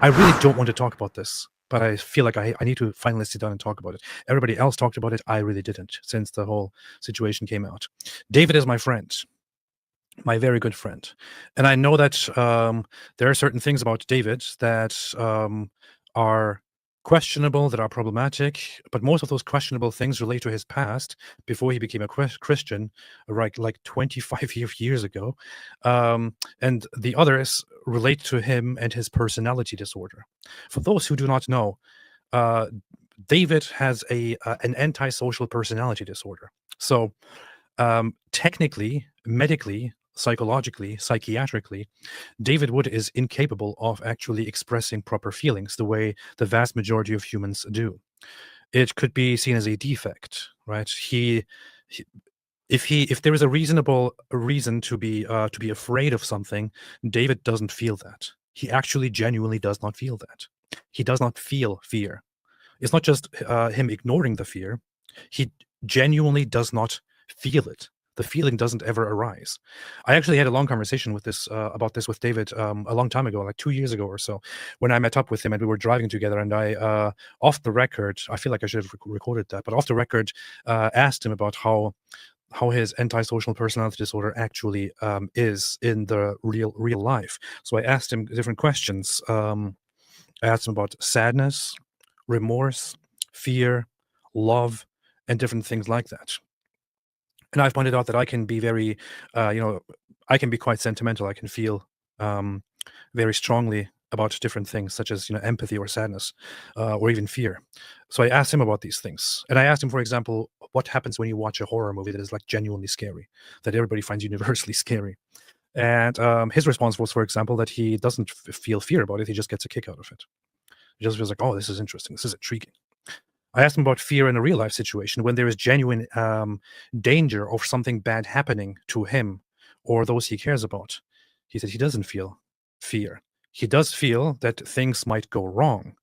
I really don't want to talk about this, but I feel like I need to finally sit down and talk about it. Everybody else talked about it. I really didn't since the whole situation came out. David is my friend, my very good friend. And I know that there are certain things about David that are questionable, that are problematic, but most of those questionable things relate to his past before he became a Christian, right, like 25 years ago. And the others relate to him and his personality disorder. For those who do not know, uh, David has an antisocial personality disorder. So technically, medically, psychologically, psychiatrically, David Wood is incapable of actually expressing proper feelings the way the vast majority of humans do. It could be seen as a defect, right? He if there is a reasonable reason to be afraid of something, David doesn't feel that. He actually genuinely does not feel that. He does not feel fear. It's not just him ignoring the fear. He genuinely does not feel it. The feeling doesn't ever arise. I actually had a long conversation with this about this with David a long time ago, like 2 years ago or so, when I met up with him and we were driving together. And I, off the record, I feel like I should have recorded that, but off the record, asked him about how his antisocial personality disorder actually is in the real life. So I asked him different questions. I asked him about sadness, remorse, fear, love, and different things like that. And I've pointed out that I can be very, I can be quite sentimental. I can feel very strongly about different things, such as empathy or sadness, or even fear. So I asked him about these things, and I asked him, for example, what happens when you watch a horror movie that is like genuinely scary, that everybody finds universally scary. And his response was, for example, that he doesn't feel fear about it; he just gets a kick out of it. He just feels like, oh, this is interesting, this is intriguing. I asked him about fear in a real life situation when there is genuine danger of something bad happening to him or those he cares about. He said he doesn't feel fear. He does feel that things might go wrong,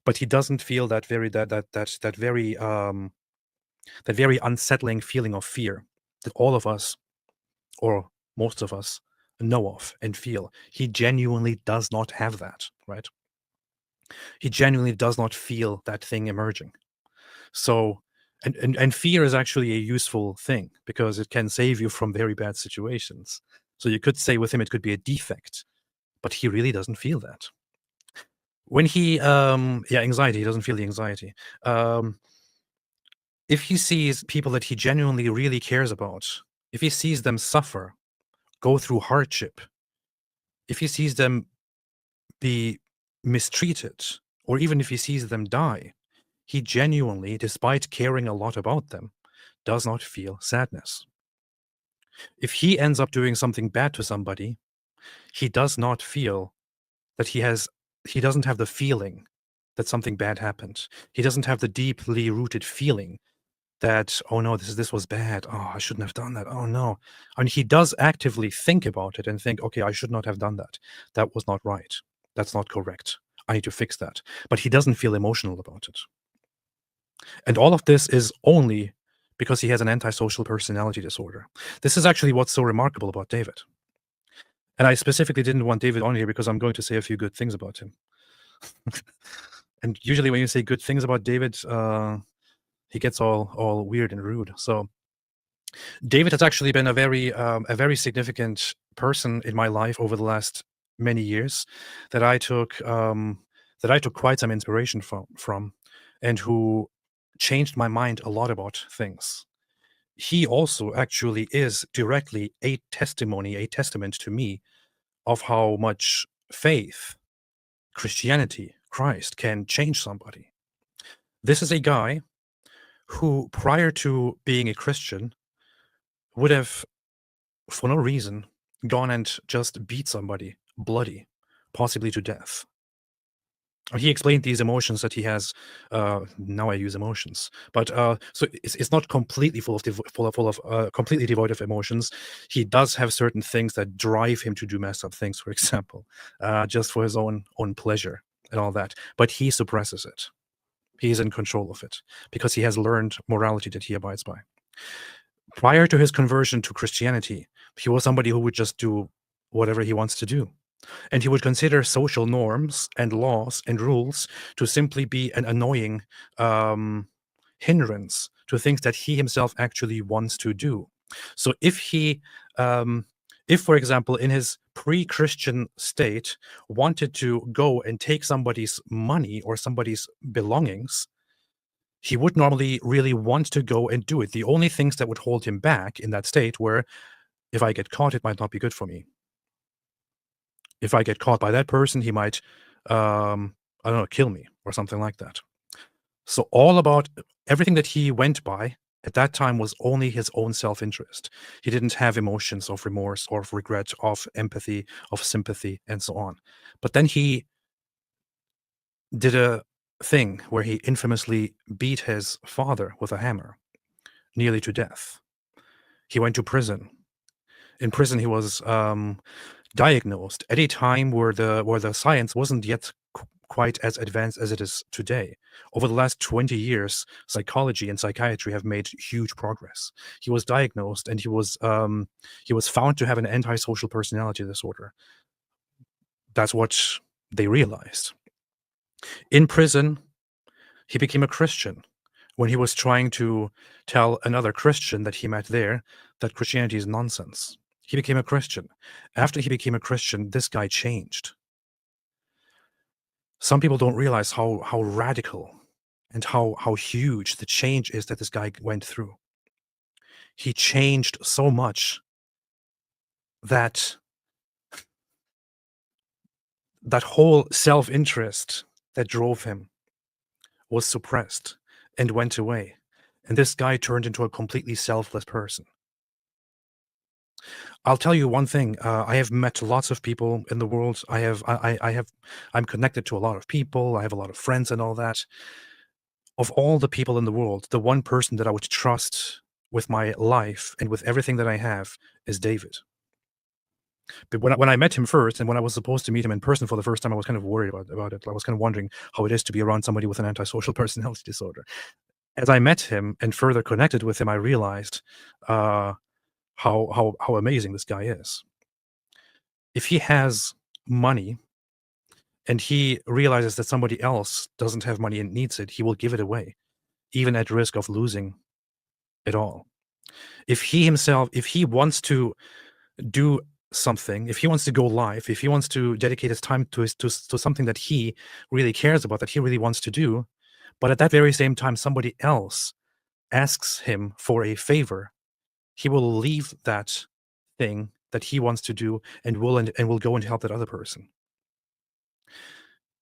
but he doesn't feel that very unsettling feeling of fear that all of us, or most of us, know of and feel. He genuinely does not have that, right? He genuinely does not feel that thing emerging. So, and fear is actually a useful thing because it can save you from very bad situations. So you could say with him it could be a defect, but he really doesn't feel that. When he anxiety, he doesn't feel the anxiety. If he sees people that he genuinely really cares about, if he sees them suffer, go through hardship, if he sees them be mistreated, or even if he sees them die, he genuinely, despite caring a lot about them, does not feel sadness. If he ends up doing something bad to somebody, he does not feel that he doesn't have the feeling that something bad happened. He doesn't have the deeply rooted feeling that, oh no, this was bad. Oh, I shouldn't have done that. Oh no. And he does actively think about it and think, okay, I should not have done that. That was not right. That's not correct. I need to fix that. But he doesn't feel emotional about it. And all of this is only because he has an antisocial personality disorder. This is actually what's so remarkable about David. And I specifically didn't want David on here because I'm going to say a few good things about him. And usually when you say good things about David, he gets all weird and rude. So David has actually been a very significant person in my life over the last many years that I took quite some inspiration from, and who changed my mind a lot about things. He also actually is directly a testament to me of how much faith, Christianity, Christ can change somebody. This is a guy who, prior to being a Christian, would have, for no reason, gone and just beat somebody bloody, possibly to death. He explained these emotions that he has. Now I use emotions, but so it's not completely completely devoid of emotions. He does have certain things that drive him to do messed up things, for example, just for his own pleasure and all that. But he suppresses it. He is in control of it because he has learned morality that he abides by. Prior to his conversion to Christianity, he was somebody who would just do whatever he wants to do. And he would consider social norms and laws and rules to simply be an annoying hindrance to things that he himself actually wants to do. So um, if, for example, in his pre-Christian state, wanted to go and take somebody's money or somebody's belongings, he would normally really want to go and do it. The only things that would hold him back in that state were, if I get caught, it might not be good for me. If I get caught by that person, he might, I don't know, kill me or something like that. So all about everything that he went by at that time was only his own self-interest. He didn't have emotions of remorse or of regret, of empathy, of sympathy, and so on. But then he did a thing where he infamously beat his father with a hammer, nearly to death. He went to prison. In prison, he was diagnosed at a time where the science wasn't yet quite as advanced as it is today. Over the last 20 years, psychology and psychiatry have made huge progress. He was diagnosed, and he was found to have an antisocial personality disorder. That's what they realized. In prison, he became a Christian when he was trying to tell another Christian that he met there that Christianity is nonsense. He became a Christian. After he became a Christian, this guy changed. Some people don't realize how radical and how huge the change is that this guy went through. He changed so much that that whole self-interest that drove him was suppressed and went away. And this guy turned into a completely selfless person. I'll tell you one thing. I have met lots of people in the world. I'm connected to a lot of people. I have a lot of friends and all that. Of all the people in the world, the one person that I would trust with my life and with everything that I have is David. But when I met him first, and when I was supposed to meet him in person for the first time, I was kind of worried about it. I was kind of wondering how it is to be around somebody with an antisocial personality disorder. As I met him and further connected with him, I realized how amazing this guy is. If he has money and he realizes that somebody else doesn't have money and needs it, he will give it away, even at risk of losing it all. If he wants to do something, if he wants to go live, if he wants to dedicate his time to something that he really cares about, that he really wants to do, but at that very same time somebody else asks him for a favor, he will leave that thing that he wants to do and will go and help that other person.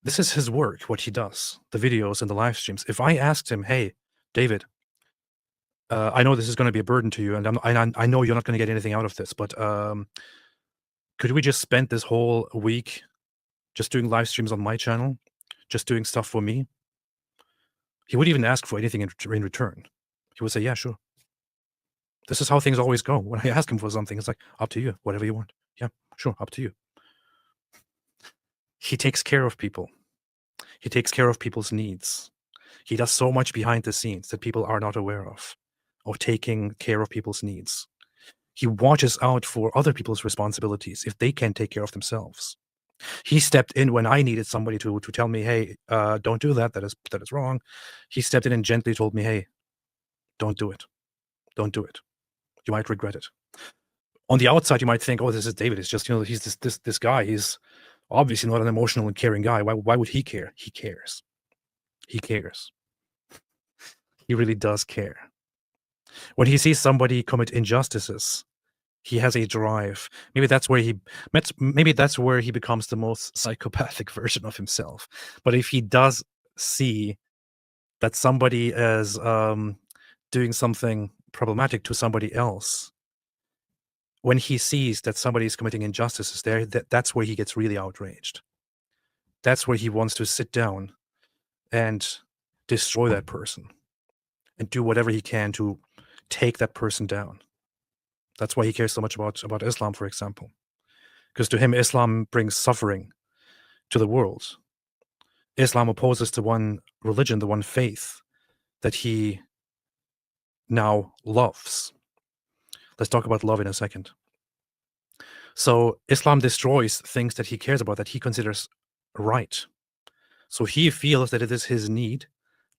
This is his work, what he does, the videos and the live streams. If I asked him, "Hey, David, I know this is going to be a burden to you, and I know you're not going to get anything out of this, but could we just spend this whole week just doing live streams on my channel, just doing stuff for me?" He wouldn't even ask for anything in return. He would say, "Yeah, sure." This is how things always go. When I ask him for something, it's like, "Up to you, whatever you want. Yeah, sure, up to you." He takes care of people. He takes care of people's needs. He does so much behind the scenes that people are not aware of taking care of people's needs. He watches out for other people's responsibilities if they can't take care of themselves. He stepped in when I needed somebody to tell me, "Hey, don't do that. That is wrong." He stepped in and gently told me, "Hey, don't do it. Don't do it. You might regret it." On the outside, you might think, "Oh, this is David. It's just, he's this guy. He's obviously not an emotional and caring guy. Why would he care?" He cares. He cares. He really does care. When he sees somebody commit injustices, he has a drive. Maybe that's where he becomes the most psychopathic version of himself. But if he does see that somebody is doing something problematic to somebody else, when he sees that somebody is committing injustices there, that's where he gets really outraged. That's where he wants to sit down and destroy that person and do whatever he can to take that person down. That's why he cares so much about Islam, for example, because to him, Islam brings suffering to the world. Islam opposes the one religion, the one faith that he now loves. Let's talk about love in a second. So Islam destroys things that he cares about, that he considers right. So he feels that it is his need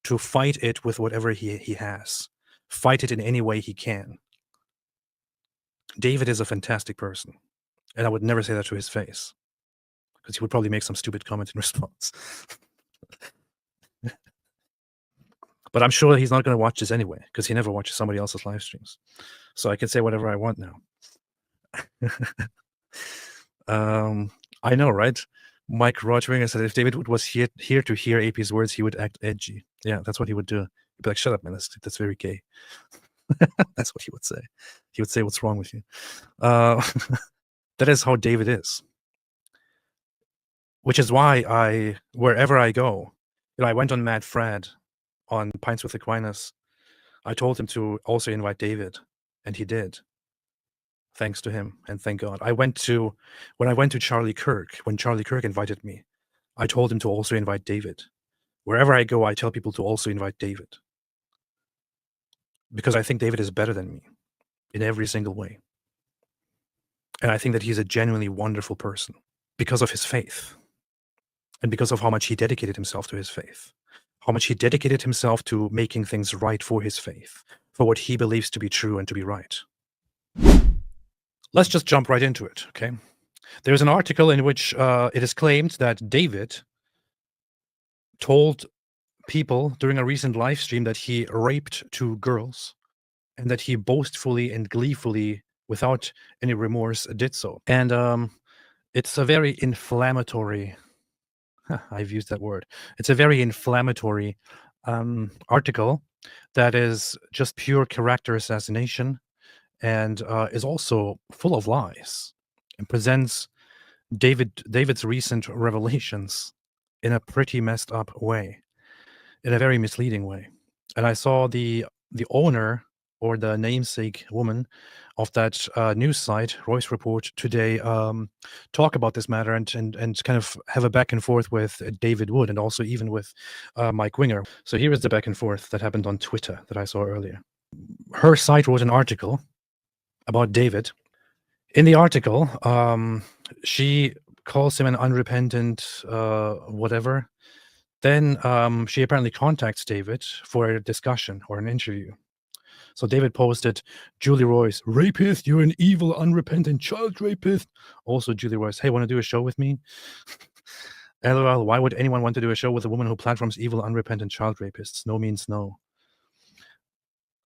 to fight it with whatever he has, fight it in any way he can. David is a fantastic person, and I would never say that to his face, because he would probably make some stupid comment in response. But I'm sure he's not going to watch this anyway, because he never watches somebody else's live streams. So I can say whatever I want now. I know, right? Mike Rodringer said if David Wood was here to hear AP's words, he would act edgy. Yeah, that's what he would do. He'd be like, "Shut up, man. That's very gay." That's what he would say. He would say, "What's wrong with you?" That is how David is. Which is why wherever I go, I went on Mad Fred on Pints with Aquinas. I told him to also invite David, and he did. Thanks to him, and thank God. When I went to Charlie Kirk, when Charlie Kirk invited me, I told him to also invite David. Wherever I go, I tell people to also invite David. Because I think David is better than me in every single way. And I think that he's a genuinely wonderful person because of his faith and because of how much he dedicated himself to his faith, how much he dedicated himself to making things right for his faith, for what he believes to be true and to be right. Let's just jump right into it, okay? There's an article in which it is claimed that David told people during a recent live stream that he raped 2 girls and that he boastfully and gleefully, without any remorse, did so. And it's a very inflammatory, I've used that word. It's a very inflammatory article that is just pure character assassination and is also full of lies and presents David's recent revelations in a pretty messed up way, in a very misleading way. And I saw the owner or the namesake woman of that news site, Royce Report, today talk about this matter and kind of have a back and forth with David Wood and also even with Mike Winger. So here is the back and forth that happened on Twitter that I saw earlier. Her site wrote an article about David. In the article, she calls him an unrepentant whatever. Then she apparently contacts David for a discussion or an interview. So David posted, "Julie Royce, rapist, you're an evil, unrepentant child rapist." Also Julie Royce, "Hey, want to do a show with me?" LOL, why would anyone want to do a show with a woman who platforms evil, unrepentant child rapists? No means no.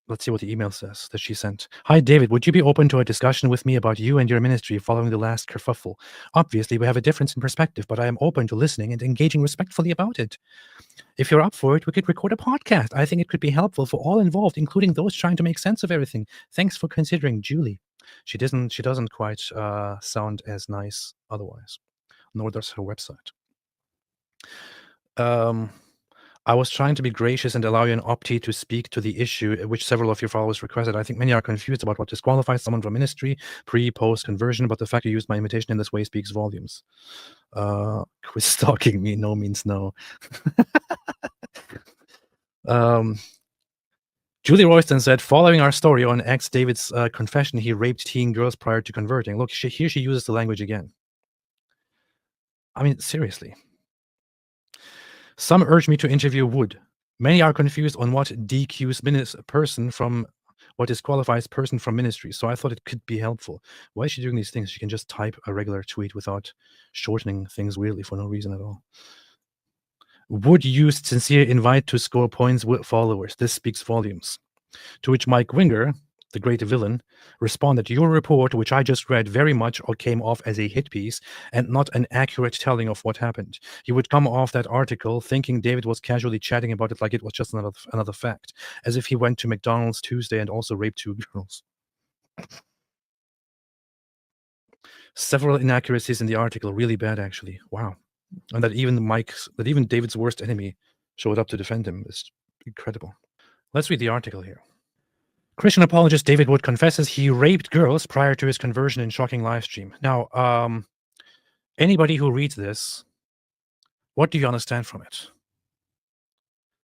Let's see what the email says that she sent. "Hi, David. Would you be open to a discussion with me about you and your ministry following the last kerfuffle? Obviously, we have a difference in perspective, but I am open to listening and engaging respectfully about it. If you're up for it, we could record a podcast. I think it could be helpful for all involved, including those trying to make sense of everything. Thanks for considering, Julie." She doesn't quite sound as nice otherwise, nor does her website. "I was trying to be gracious and allow you an opti to speak to the issue, which several of your followers requested. I think many are confused about what disqualifies someone from ministry, post conversion, but the fact you used my invitation in this way speaks volumes." Quit stalking me. No means no. Julie Royston said, "Following our story on David's confession, he raped teen girls prior to converting." Look, here she uses the language again. I mean, seriously. "Some urge me to interview Wood. Many are confused on what DQs person from what disqualifies person from ministry. So I thought it could be helpful." Why is she doing these things? She can just type a regular tweet without shortening things weirdly for no reason at all. "Wood used sincere invite to score points with followers. This speaks volumes." To which Mike Winger, the great villain, responded, "Your report, which I just read, very much came off as a hit piece and not an accurate telling of what happened. You would come off that article thinking David was casually chatting about it like it was just another fact, as if he went to McDonald's Tuesday and also raped 2 girls." Several inaccuracies in the article, really bad actually. Wow. And that even David's worst enemy showed up to defend him is incredible. Let's read the article here. Christian apologist David Wood confesses he raped girls prior to his conversion in shocking live stream. Now, anybody who reads this, what do you understand from it?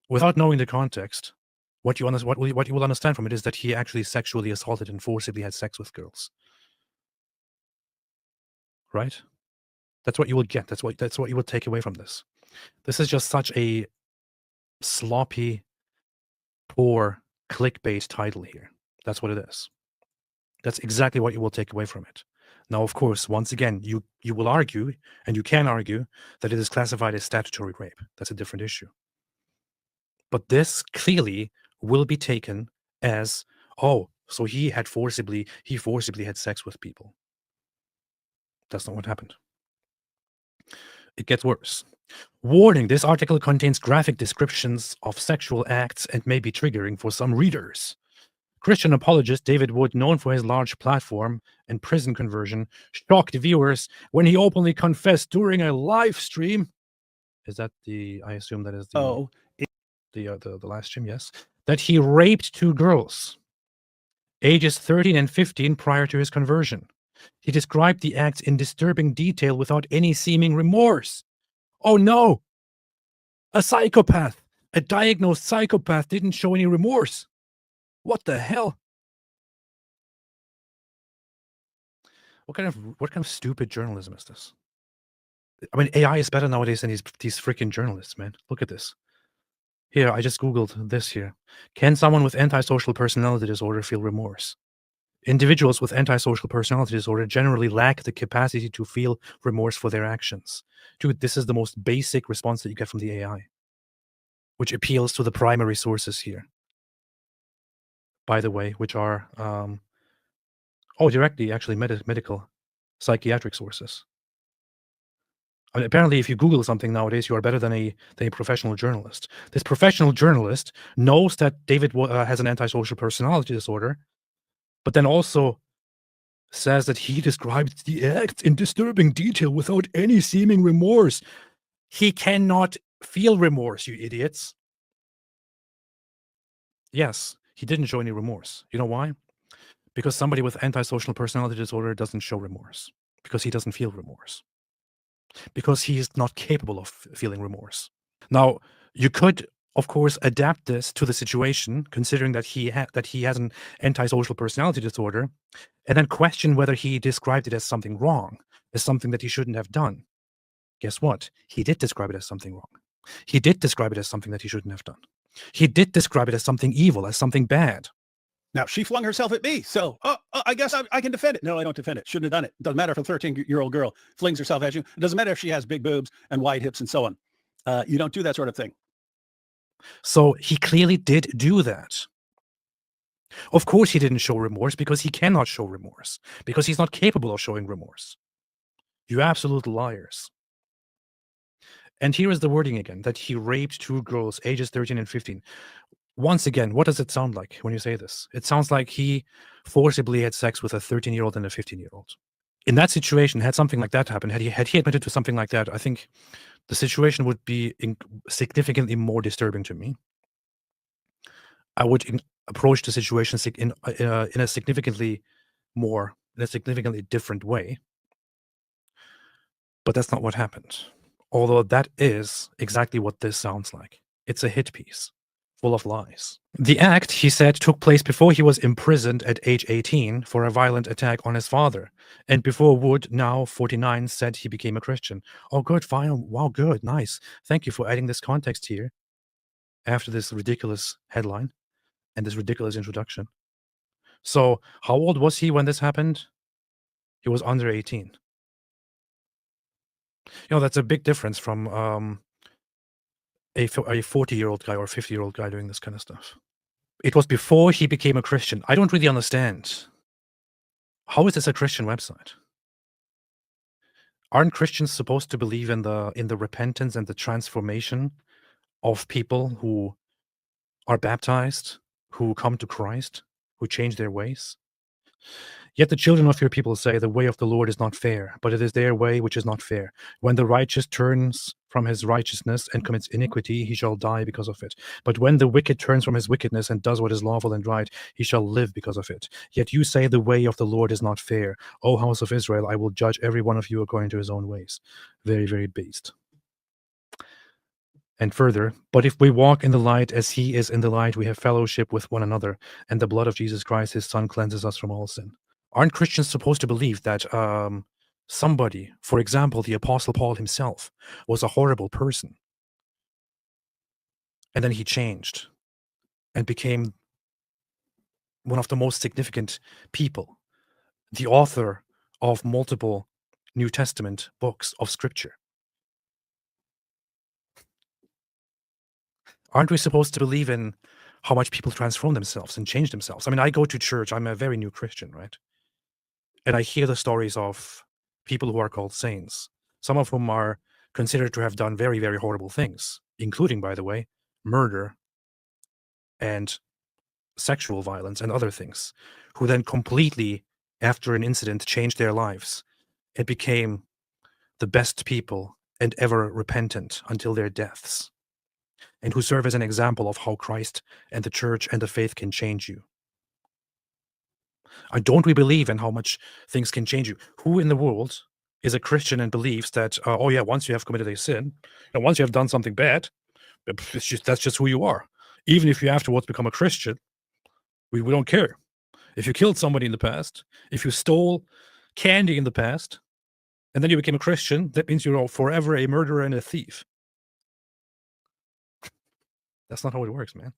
Without knowing the context, what you will understand from it is that he actually sexually assaulted and forcibly had sex with girls. right? That's what you will get. That's what you will take away from this. This is just such a sloppy, poor clickbait title here. That's what it is. That's exactly what you will take away from it. Now, of course, once again, you will argue, and you can argue, that it is classified as statutory rape. That's a different issue. But this clearly will be taken as, oh, so he forcibly had sex with people. That's not what happened. It gets worse. Warning, this article contains graphic descriptions of sexual acts and may be triggering for some readers. Christian apologist David Wood, known for his large platform and prison conversion, shocked viewers when he openly confessed during a live stream. Is that I assume that is the last stream, yes. That he raped 2 girls, ages 13 and 15, prior to his conversion. He described the acts in disturbing detail without any seeming remorse. Oh no! A psychopath! A diagnosed psychopath didn't show any remorse. What the hell? What kind of stupid journalism is this? I mean, AI is better nowadays than these freaking journalists, man. Look at this. Here, I just Googled this here. Can someone with antisocial personality disorder feel remorse? Individuals with antisocial personality disorder generally lack the capacity to feel remorse for their actions. Dude, this is the most basic response that you get from the AI, which appeals to the primary sources here, by the way, which are, directly actually medical, psychiatric sources. I mean, apparently, if you Google something nowadays, you are better than a professional journalist. This professional journalist knows that David has an antisocial personality disorder, but then also says that he described the acts in disturbing detail without any seeming remorse. He cannot feel remorse, you idiots. Yes, he didn't show any remorse. You know why? Because somebody with antisocial personality disorder doesn't show remorse. Because he doesn't feel remorse. Because he is not capable of feeling remorse. Now, you could, of course, adapt this to the situation, considering that he has an antisocial personality disorder, and then question whether he described it as something wrong, as something that he shouldn't have done. Guess what? He did describe it as something wrong. He did describe it as something that he shouldn't have done. He did describe it as something evil, as something bad. Now, she flung herself at me, so I guess I can defend it. No, I don't defend it. Shouldn't have done it. Doesn't matter if a 13-year-old girl flings herself at you. It doesn't matter if she has big boobs and wide hips and so on. You don't do that sort of thing. So he clearly did do that. Of course he didn't show remorse, because he cannot show remorse, because he's not capable of showing remorse. You absolute liars. And here is the wording again, that he raped 2 girls, ages 13 and 15. Once again, what does it sound like when you say this? It sounds like he forcibly had sex with a 13-year-old and a 15-year-old. In that situation, had something like that happened, had he admitted to something like that, I think the situation would be significantly more disturbing to me. I would approach the situation in a significantly different way. But that's not what happened. Although that is exactly what this sounds like. It's a hit piece, full of lies. The act, he said, took place before he was imprisoned at age 18 for a violent attack on his father, and before Wood, now 49, said he became a Christian. Oh, good, fine. Wow, good, nice. Thank you for adding this context here after this ridiculous headline and this ridiculous introduction. So, how old was he when this happened? He was under 18. That's a big difference from a 40-year-old guy or a 50-year-old guy doing this kind of stuff. It was before he became a Christian. I don't really understand. How is this a Christian website? Aren't Christians supposed to believe in the repentance and the transformation of people who are baptized, who come to Christ, who change their ways? Yet the children of your people say, the way of the Lord is not fair, but it is their way which is not fair. When the righteous turns from his righteousness and commits iniquity, he shall die because of it. But when the wicked turns from his wickedness and does what is lawful and right, he shall live because of it. Yet you say, the way of the Lord is not fair. O house of Israel, I will judge every one of you according to his own ways. Very, very based. And further, but if we walk in the light as he is in the light, we have fellowship with one another, and the blood of Jesus Christ, his son, cleanses us from all sin. Aren't Christians supposed to believe that somebody, for example, the Apostle Paul himself, was a horrible person. And then he changed and became one of the most significant people, the author of multiple New Testament books of scripture. Aren't we supposed to believe in how much people transform themselves and change themselves? I mean, I go to church. I'm a very new Christian, right? And I hear the stories of people who are called saints, some of whom are considered to have done very, very horrible things, including, by the way, murder and sexual violence and other things, who then completely, after an incident, changed their lives and became the best people and ever repentant until their deaths, and who serve as an example of how Christ and the church and the faith can change you. Don't we believe in how much things can change you? Who in the world is a Christian and believes that, oh yeah, once you have committed a sin, and once you have done something bad, that's just who you are. Even if you afterwards become a Christian, we don't care. If you killed somebody in the past, if you stole candy in the past, and then you became a Christian, that means you're forever a murderer and a thief. That's not how it works, man.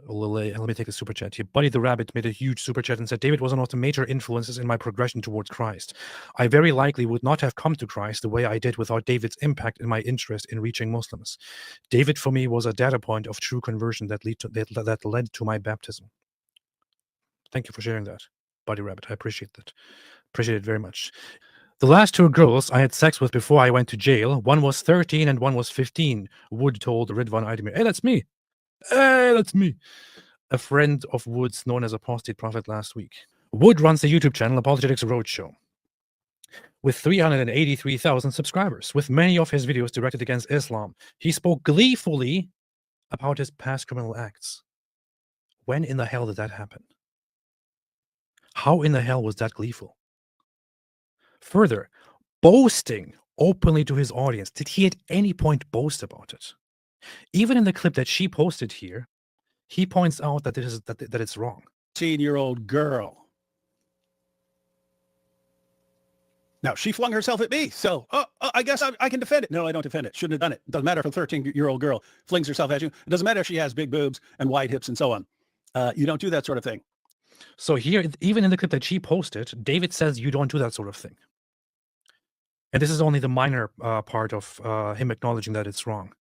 Let me take a super chat here. Buddy the Rabbit made a huge super chat and said, David was one of the major influences in my progression towards Christ. I very likely would not have come to Christ the way I did without David's impact and my interest in reaching Muslims. David, for me, was a data point of true conversion that led to my baptism. Thank you for sharing that, Buddy Rabbit. I appreciate that. Appreciate it very much. The last two girls I had sex with before I went to jail, one was 13 and one was 15, Wood told Ridvan Aydemir. Hey, that's me. Hey, that's me. A friend of Wood's known as Apostate Prophet last week. Wood runs the YouTube channel Apologetics Roadshow with 383,000 subscribers, with many of his videos directed against Islam. He spoke gleefully about his past criminal acts. When in the hell did that happen? How in the hell was that gleeful? Further, boasting openly to his audience. Did he at any point boast about it? Even in the clip that she posted here, he points out that it's wrong. 18-year-old girl. Now, she flung herself at me, so I guess I can defend it. No, I don't defend it. Shouldn't have done it. Doesn't matter if a 13-year-old girl flings herself at you. It doesn't matter if she has big boobs and wide hips and so on. You don't do that sort of thing. So here, even in the clip that she posted, David says you don't do that sort of thing. And this is only the minor part of him acknowledging that it's wrong.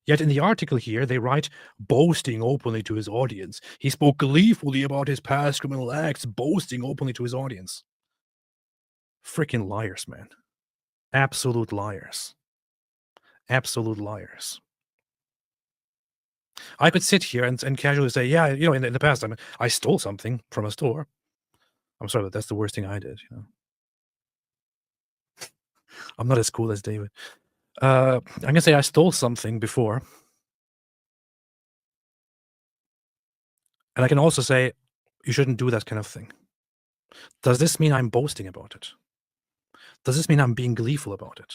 Yet in the article here, they write, boasting openly to his audience. He spoke gleefully about his past criminal acts, boasting openly to his audience. Freaking liars, man. Absolute liars. Absolute liars. I could sit here and casually say, yeah, in the past, I stole something from a store. I'm sorry, but that's the worst thing I did, I'm not as cool as David. I'm going to say I stole something before. And I can also say, you shouldn't do that kind of thing. Does this mean I'm boasting about it? Does this mean I'm being gleeful about it?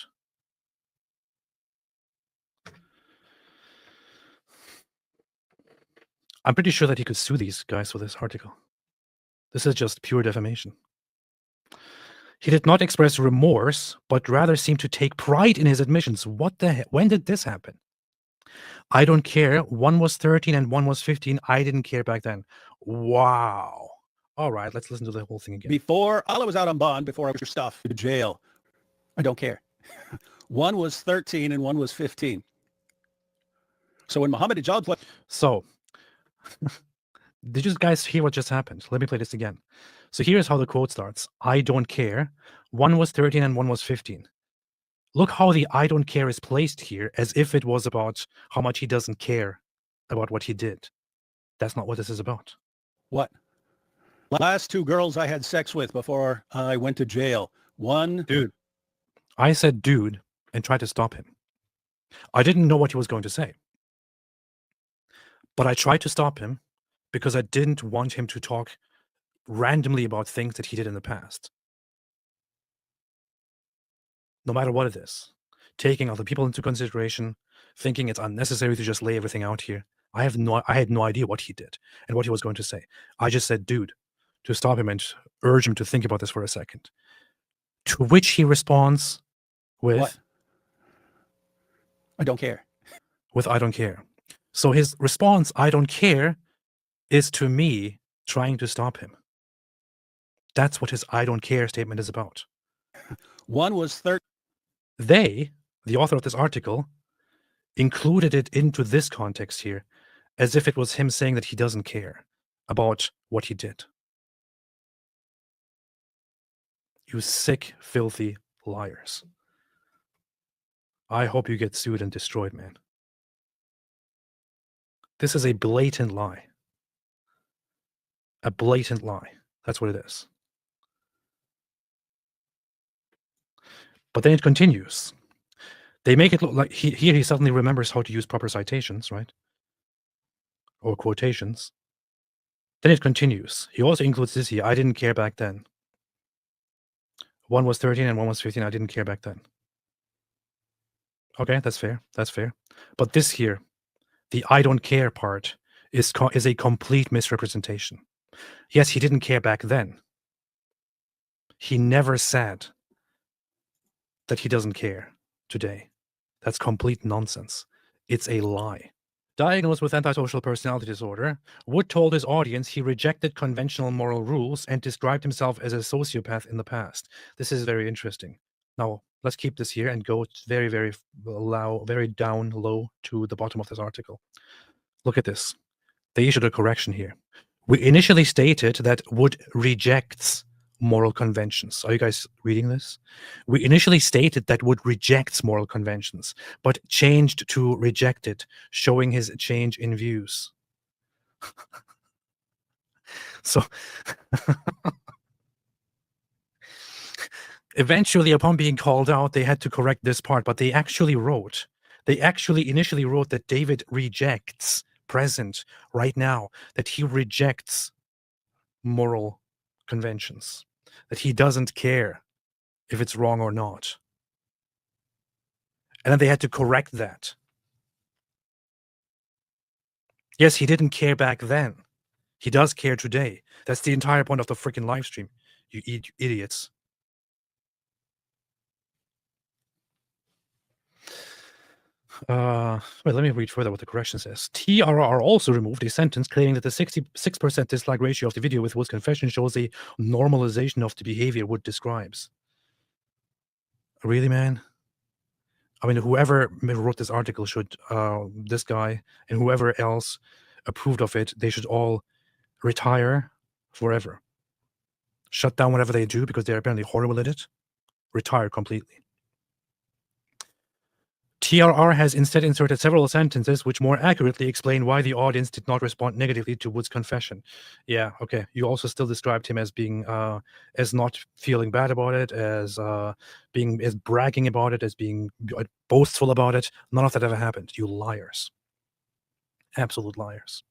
I'm pretty sure that he could sue these guys for this article. This is just pure defamation. He did not express remorse, but rather seemed to take pride in his admissions. What the heck? When did this happen? I don't care. One was 13 and one was 15. I didn't care back then. Wow. All right, let's listen to the whole thing again. Before Allah was out on bond, before I was your stuff to jail, I don't care. One was 13 and one was 15. So when Muhammad Ijad played... So, did you guys hear what just happened? Let me play this again. So here's how the quote starts. I don't care. One was 13 and one was 15. Look how the I don't care is placed here as if it was about how much he doesn't care about what he did. That's not what this is about. What? Last two girls I had sex with before I went to jail. One... Dude. I said dude and tried to stop him. I didn't know what he was going to say. But I tried to stop him because I didn't want him to talk randomly about things that he did in the past. No matter what it is. Taking other people into consideration, thinking it's unnecessary to just lay everything out here. I had no idea what he did and what he was going to say. I just said, dude, to stop him and urge him to think about this for a second. To which he responds with, What? I don't care. With I don't care. So his response, I don't care, is to me trying to stop him. That's what his I don't care statement is about. One was 13. They, the author of this article, included it into this context here as if it was him saying that he doesn't care about what he did. You sick, filthy liars. I hope you get sued and destroyed, man. This is a blatant lie. A blatant lie. That's what it is. But then it continues. They make it look like here he suddenly remembers how to use proper citations, right? Or quotations. Then it continues. He also includes this here. I didn't care back then. One was 13 and one was 15. I didn't care back then. Okay, that's fair. That's fair. But this here, the I don't care part, is a complete misrepresentation. Yes, he didn't care back then. He never said that he doesn't care today. That's complete nonsense. It's a lie. Diagnosed with antisocial personality disorder, Wood told his audience he rejected conventional moral rules and described himself as a sociopath in the past. This is very interesting. Now, let's keep this here and go very, very low, very down low to the bottom of this article. Look at this. They issued a correction here. We initially stated that Wood rejects moral conventions. Are you guys reading this? We initially stated that Wood rejects moral conventions, but changed to rejected, showing his change in views. So eventually, upon being called out, they had to correct this part, but they actually initially wrote that David rejects, present, right now, that he rejects moral conventions, that he doesn't care if it's wrong or not. And then they had to correct that. Yes, he didn't care back then. He does care today. That's the entire point of the freaking live stream, you idiots. Wait, let me read further what the correction says. TRR also removed a sentence claiming that the 66% dislike ratio of the video with Wood's confession shows a normalization of the behavior Wood describes. Really, man? I mean, whoever wrote this article should, this guy and whoever else approved of it, they should all retire forever. Shut down whatever they do because they're apparently horrible at it. Retire completely. TRR has instead inserted several sentences which more accurately explain why the audience did not respond negatively to Wood's confession. Yeah, okay. You also still described him as being, as not feeling bad about it, as bragging about it, as being boastful about it. None of that ever happened. You liars. Absolute liars.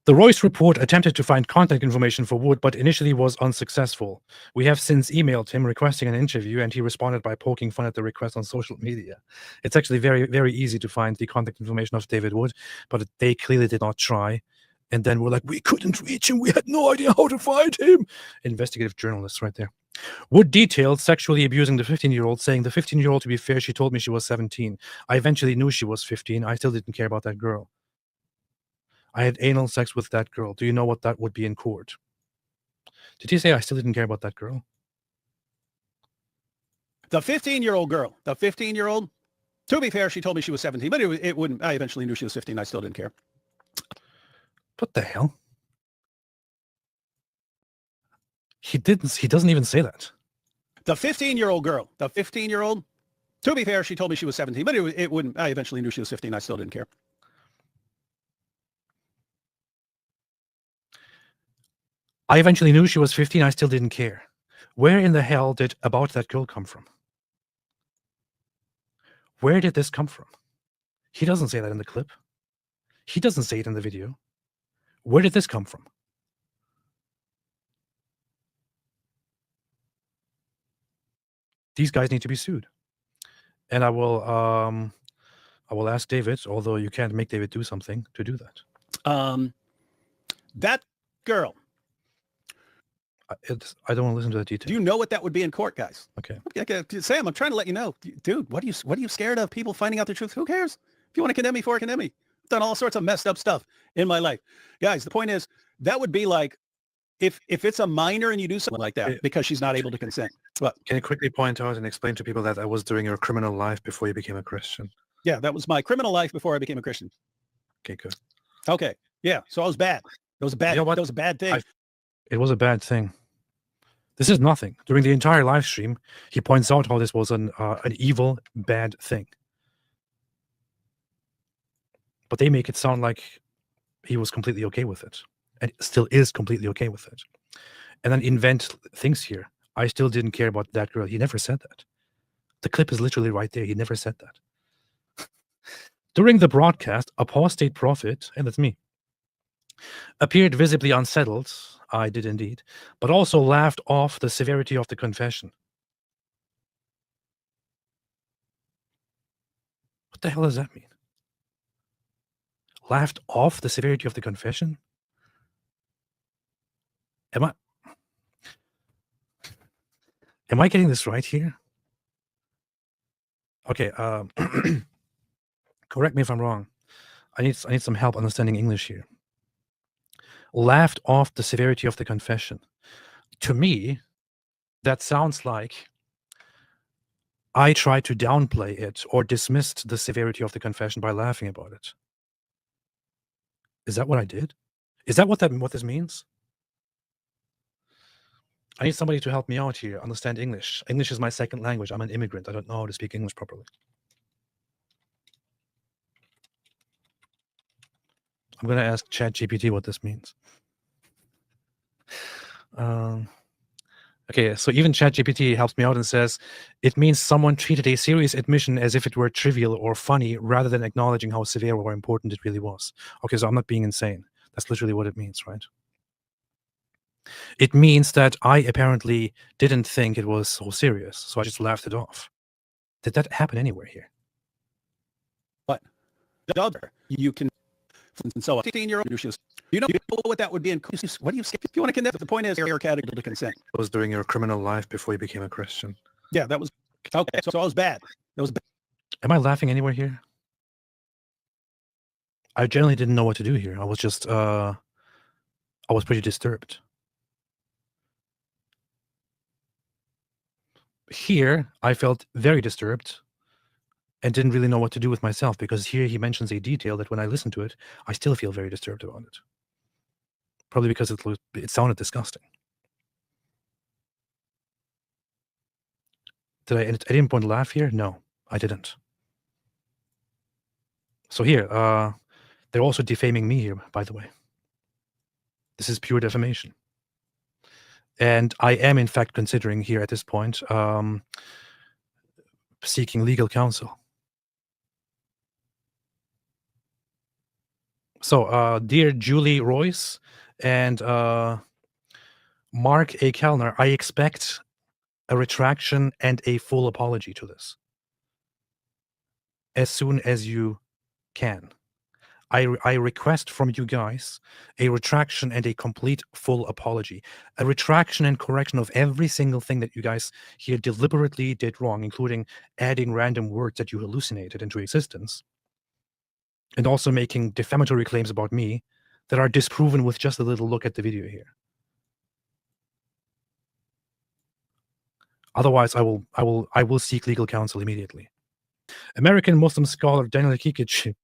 The Royce report attempted to find contact information for Wood, but initially was unsuccessful. We have since emailed him requesting an interview, and he responded by poking fun at the request on social media. It's actually very, very easy to find the contact information of David Wood, but they clearly did not try. And then we're like, we couldn't reach him. We had no idea how to find him. Investigative journalists right there. Wood detailed sexually abusing the 15-year-old, saying the 15-year-old, to be fair, she told me she was 17. I eventually knew she was 15. I still didn't care about that girl. I had anal sex with that girl. Do you know what that would be in court? Did he say I still didn't care about that girl? The 15-year-old girl, to be fair, she told me she was 17, but it wouldn't. I eventually knew she was 15. I still didn't care. What the hell? He doesn't even say that. The 15-year-old girl, to be fair, she told me she was 17, but it wouldn't. I eventually knew she was 15. I still didn't care. I eventually knew she was 15. I still didn't care. Where in the hell did about that girl come from? Where did this come from? He doesn't say that in the clip. He doesn't say it in the video. Where did this come from? These guys need to be sued. And I will ask David, although you can't make David do something, to do that. That girl. I don't want to listen to that detail. Do you know what that would be in court, guys? Okay. Sam, I'm trying to let you know, dude. What are you scared of? People finding out the truth? Who cares? If you want to condemn me for it, condemn me. I've done all sorts of messed up stuff in my life, guys. The point is, that would be like if it's a minor and you do something like that because she's not able to consent. But can you quickly point out and explain to people that I was during your criminal life before you became a Christian? Yeah, that was my criminal life before I became a Christian. Okay, good. Okay, yeah. So I was bad. That was a bad. You know what? That was a bad thing. It was a bad thing. This is nothing. During the entire live stream, he points out how this was an evil, bad thing. But they make it sound like he was completely okay with it, and still is completely okay with it. And then invent things here. I still didn't care about that girl. He never said that. The clip is literally right there. He never said that. During the broadcast, apostate prophet, and that's me, appeared visibly unsettled. I did indeed, but also laughed off the severity of the confession. What the hell does that mean? Laughed off the severity of the confession? Am I getting this right here? Okay, correct me if I'm wrong. I need some help understanding English here. Laughed off the severity of the confession. To me, that sounds like I tried to downplay it or dismissed the severity of the confession by laughing about it. Is that what I did? Is that what this means? I need somebody to help me out here, understand English. English is my second language. I'm an immigrant. I don't know how to speak English properly. I'm going to ask ChatGPT what this means. Okay, so even ChatGPT helps me out and says, it means someone treated a serious admission as if it were trivial or funny rather than acknowledging how severe or important it really was. Okay, so I'm not being insane. That's literally what it means, right? It means that I apparently didn't think it was so serious, so I just laughed it off. Did that happen anywhere here? What? The other, you can, and so 15-year-old, you know what that would be in, what do you skip? If you want to condemn, the point is you're category to consent. It was during your criminal life before you became a Christian. Yeah, that was, okay, so I was bad. That was bad. Am I laughing anywhere here? I generally didn't know what to do here. I was just, I was pretty disturbed. Here, I felt very disturbed and didn't really know what to do with myself, because here he mentions a detail that when I listen to it, I still feel very disturbed about it. Probably because it sounded disgusting. Did I at any point laugh here? No, I didn't. So here, they're also defaming me here, by the way. This is pure defamation. And I am, in fact, considering here at this point seeking legal counsel. So, dear Julie Royce and Mark A. Kellner, I expect a retraction and a full apology to this as soon as you can. I request from you guys a retraction and a complete full apology. A retraction and correction of every single thing that you guys here deliberately did wrong, including adding random words that you hallucinated into existence, and also making defamatory claims about me that are disproven with just a little look at the video here. Otherwise, I will seek legal counsel immediately. American Muslim scholar Daniel Kikic.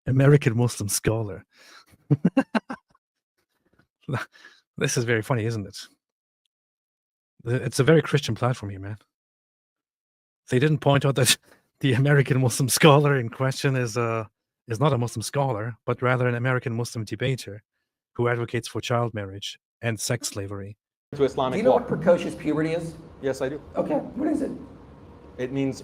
American Muslim scholar. This is very funny, isn't it? It's a very Christian platform here, man. They didn't point out that the American Muslim scholar in question is not a Muslim scholar, but rather an American Muslim debater who advocates for child marriage and sex slavery. To Islamic Do you know law. what precocious puberty is? Yes, I do. Okay, what is it? It means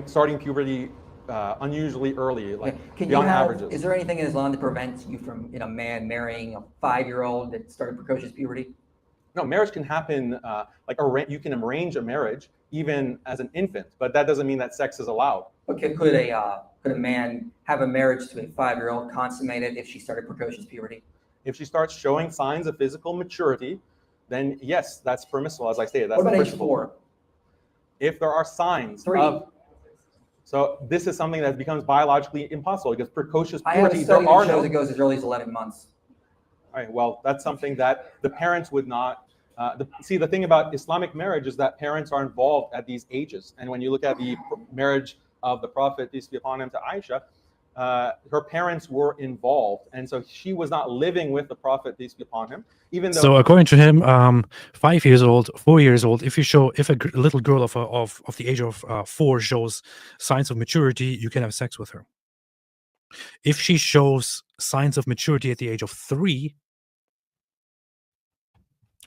starting puberty unusually early, like Can you beyond have, averages. is there anything in Islam that prevents you from, a man marrying a 5-year-old that started precocious puberty? No, marriage can happen, you can arrange a marriage even as an infant, but that doesn't mean that sex is allowed. Okay, could a man have a marriage to a 5-year-old consummated if she started precocious puberty? If she starts showing signs of physical maturity, then yes, that's permissible, as I stated. That's What about the age principle. 4? If there are signs 3. of, so this is something that becomes biologically impossible because precocious I have a puberty, study there are that shows no. it goes as early as 11 months. All right, well, that's something that the parents would not. See, the thing about Islamic marriage is that parents are involved at these ages. And when you look at the marriage of the Prophet, peace be upon him, to Aisha, her parents were involved. And so she was not living with the Prophet, peace be upon him, even though. So according to him, 5 years old, 4 years old, if a little girl of the age of 4 shows signs of maturity, you can have sex with her. If she shows signs of maturity at the age of 3,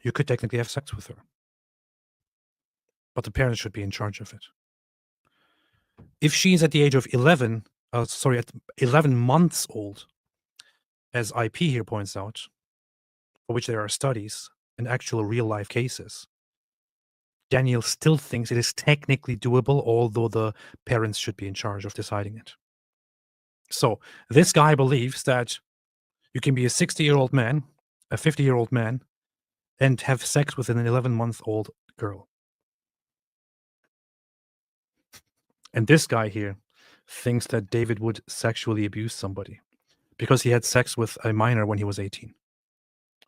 you could technically have sex with her. But the parents should be in charge of it. If she's at the age of 11 months old, as IP here points out, for which there are studies and actual real-life cases, Daniel still thinks it is technically doable, although the parents should be in charge of deciding it. So this guy believes that you can be a 60-year-old man, a 50-year-old man, and have sex with an 11-month-old girl. And this guy here thinks that David would sexually abuse somebody because he had sex with a minor when he was 18,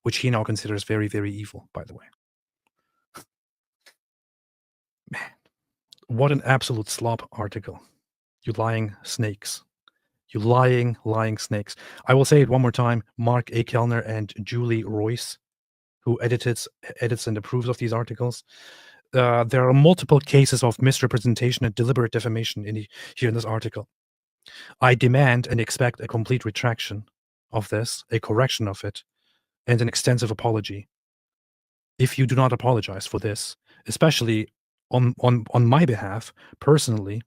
which he now considers very, very evil, by the way. Man, what an absolute slop article. You lying snakes. You lying snakes. I will say it one more time. Mark A. Kellner and Julie Royce, who edits and approves of these articles. There are multiple cases of misrepresentation and deliberate defamation here in this article. I demand and expect a complete retraction of this, a correction of it, and an extensive apology. If you do not apologize for this, especially on my behalf, personally,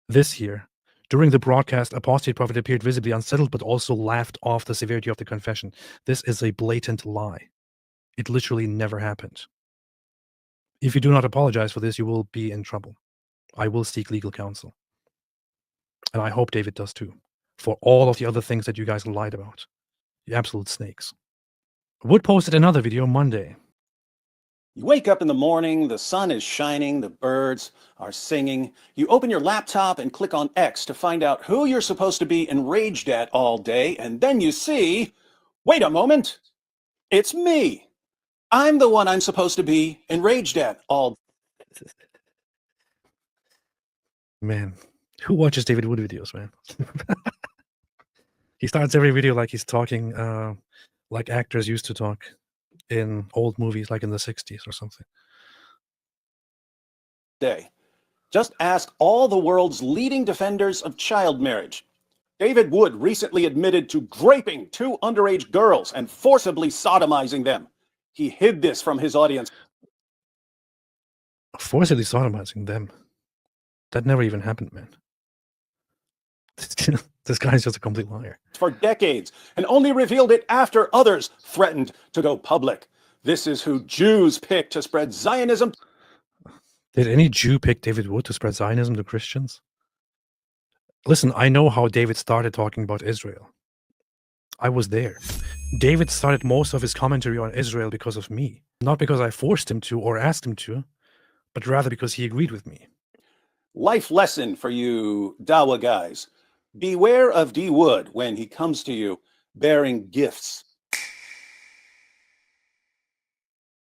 this year, during the broadcast, Apostate Prophet appeared visibly unsettled, but also laughed off the severity of the confession. This is a blatant lie. It literally never happened. If you do not apologize for this, you will be in trouble. I will seek legal counsel. And I hope David does too, for all of the other things that you guys lied about. You absolute snakes. Wood posted another video Monday. You wake up in the morning, the sun is shining, the birds are singing. You open your laptop and click on X to find out who you're supposed to be enraged at all day, and then you see, wait a moment, it's me. I'm the one I'm supposed to be enraged at all. Man, who watches David Wood videos, man? He starts every video like he's talking like actors used to talk in old movies, like in the 60s or something. Day. Just ask all the world's leading defenders of child marriage. David Wood recently admitted to raping 2 underage girls and forcibly sodomizing them. He hid this from his audience. Forcibly sodomizing them. That never even happened, man. This guy's just a complete liar. For decades, and only revealed it after others threatened to go public. This is who Jews pick to spread Zionism. Did any Jew pick David Wood to spread Zionism to Christians? Listen, I know how David started talking about Israel. I was there. David started most of his commentary on Israel because of me. Not because I forced him to or asked him to, but rather because he agreed with me. Life lesson for you Dawa guys. Beware of D. Wood when he comes to you bearing gifts